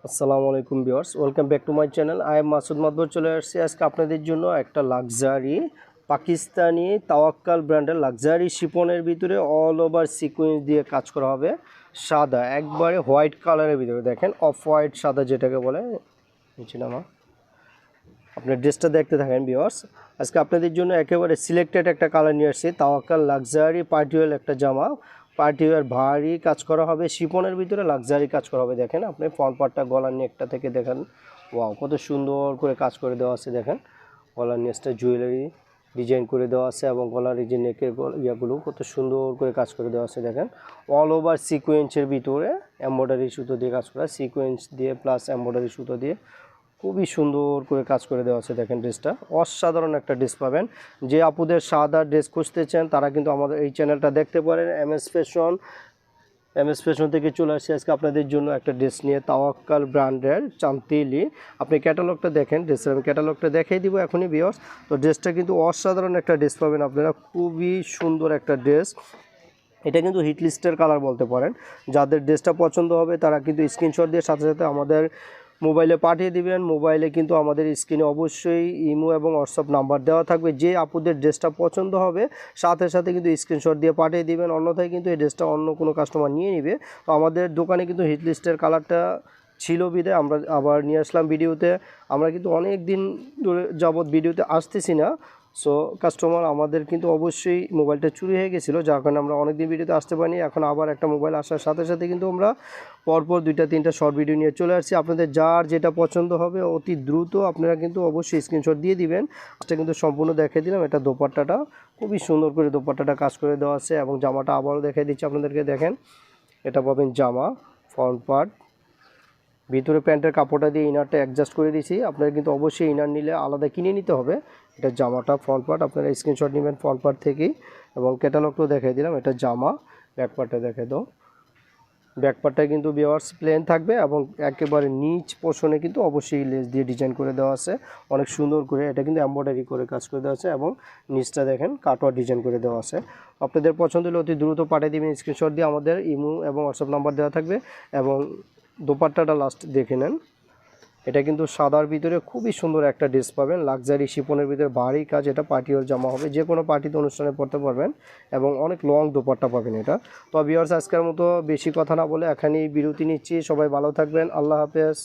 আসসালামু আলাইকুম viewers, welcome back to my channel. I am Masud Madbar. চলে আসছি আজকে আপনাদের জন্য একটা লাক্সারি পাকিস্তানি তাওয়াক্কাল ব্র্যান্ডের লাক্সারি শিপনের ভিতরে অল ওভার সিকোয়েন্স দিয়ে কাজ করা হবে। সাদা একবারে হোয়াইট কালারের ভিতরে, দেখেন অফ হোয়াইট সাদা যেটাকে বলে। নিচে নামা, আপনার ড্রেসটা দেখতে থাকেন ভিউয়ার্স। আজকে আপনাদের জন্য একেবারে সিলেক্টেড একটা কালার নিয়ে আসছি। তাওয়াক্কাল লাক্সারি পার্টিওয়ার একটা জামা, পার্টিওয়ার ভারী কাজ করা হবে, শিপনের ভিতরে লাক্সারি কাজ করা হবে। দেখেন আপনি ফ্রন্ট পার্টটা গলার নেকটা থেকে দেখেন, ওয়াও কত সুন্দর করে কাজ করে দেওয়া আছে। দেখেন গলার নেকটা জুয়েলারি ডিজাইন করে দেওয়া আছে এবং গলার এই যে নেকের ইয়াগুলো কত সুন্দর করে কাজ করে দেওয়া আছে। দেখেন অল ওভার সিকোয়েন্সের ভিতরে এমব্রয়ডারি সুতো দিয়ে কাজ করা, সিকোয়েন্স দিয়ে প্লাস এমব্রয়ডারি সুতো দিয়ে খুবই সুন্দর করে কাজ করে দেওয়া আছে। দেখেন ড্রেসটা অসাধারণ একটা ড্রেস পাবেন। যে আপুদের সাদা ড্রেস খুঁজতেছেন তারা কিন্তু আমাদের এই চ্যানেলটা দেখতে পারেন। এমএস ফ্যাশন থেকে চলে আসছি আজকে আপনাদের জন্য একটা ড্রেস নিয়ে, তাওয়াক্কাল ব্র্যান্ডের চান্তিলি। আপনি ক্যাটালগটা দেখেন, ড্রেসের আমি ক্যাটালগটা দেখাই দিব এখনই ভিউয়ার্স। তো ড্রেসটা কিন্তু অসাধারণ একটা ড্রেস পাবেন আপনারা, খুবই সুন্দর একটা ড্রেস। এটা কিন্তু হিট লিস্টের কালার বলতে পারেন। যাদের ড্রেসটা পছন্দ হবে তারা কিন্তু স্ক্রিনশট দিয়ে সাথে সাথে আমাদের মোবাইলে পাঠিয়ে দিবেন। মোবাইলে কিন্তু আমাদের স্ক্রিনে অবশ্যই ইমো এবং হোয়াটসঅ্যাপ নাম্বার দেওয়া থাকবে। যে আপুদের ড্রেসটা পছন্দ হবে সাথে সাথে কিন্তু স্ক্রিনশট দিয়ে পাঠিয়ে দিবেন, অন্যথায় কিন্তু এই ড্রেসটা অন্য কোনো কাস্টমার নিয়ে নেবে। তো আমাদের দোকানে কিন্তু হিট লিস্টের কালারটা ছিল বিধায় আমরা আবার নিয়ে আসলাম ভিডিওতে। আমরা কিন্তু অনেক দিন ধরে যাবৎ ভিডিওতে আসতেছি না। সো কাস্টমার আমাদের কিন্তু অবশ্যই মোবাইলটা চুরি হয়ে গেছিলো, যার কারণে আমরা অনেক দিন ভিডিওতে আসতে পারিনি। এখন আবার একটা মোবাইল আসার সাথে সাথে কিন্তু আমরা পরপর 2-3টা শর্ট ভিডিও নিয়ে চলে আসছি। আপনাদের যার যেটা পছন্দ হবে অতি দ্রুত আপনারা কিন্তু অবশ্যই স্ক্রিনশট দিয়ে দিবেন। এটা কিন্তু সম্পূর্ণ দেখিয়ে দিলাম। এটা দোপাট্টাটা খুবই সুন্দর করে দোপাট্টাটা কাজ করে দেওয়া আছে এবং জামাটা আবারও দেখিয়ে দিচ্ছি আপনাদেরকে। দেখেন এটা পাবেন জামা ফ্রন্ট পার্ট, ভিতরে প্যান্টের কাপড়টা দিয়ে ইনারটা অ্যাডজাস্ট করে দিয়েছি। আপনারা কিন্তু অবশ্যই ইনার নিলে আলাদা কিনে নিতে হবে। এটা জামাটা ফ্রন্ট পার্ট, আপনারা স্ক্রিনশট নেবেন ফ্রন্ট পার্ট থেকেই। এবং ক্যাটালগটাও দেখিয়ে দিলাম। এটা জামা, ব্যাক পার্টটা দেখে দাও। ব্যাক পার্টটা কিন্তু ভিউয়ার্স প্লেন থাকবে এবং একেবারে নিচ পোর্শনে কিন্তু অবশ্যই লেস দিয়ে ডিজাইন করে দেওয়া আছে অনেক সুন্দর করে। এটা কিন্তু এমব্রয়ডারি করে কাজ করে দেওয়া আছে এবং নিচটা দেখেন কাটওয়ার ডিজাইন করে দেওয়া আছে। আপনাদের পছন্দ হলে অতি দ্রুত পাঠিয়ে দিবেন স্ক্রিনশট দিয়ে। আমাদের ইমো এবং হোয়াটসঅ্যাপ নাম্বার দেওয়া থাকবে। এবং দোপাট্টাটা লাস্ট দেখে নেন। এটা কিন্তু সাদার ভিতরে খুবই সুন্দর একটা ড্রেস পাবেন, লাক্সারি শিপনের ভিতরে ভারী কাজ। এটা পার্টিওয়ার জামা হবে, যে কোনো পার্টিতে অনুষ্ঠানে পরতে পারবেন এবং অনেক লং দোপাট্টা পাবেন এটা। তো ভিউয়ার্স আজকের মতো বেশি কথা না বলে এখানেই বিরতি নিচ্ছি। সবাই ভালো থাকবেন, আল্লাহ হাফেজ।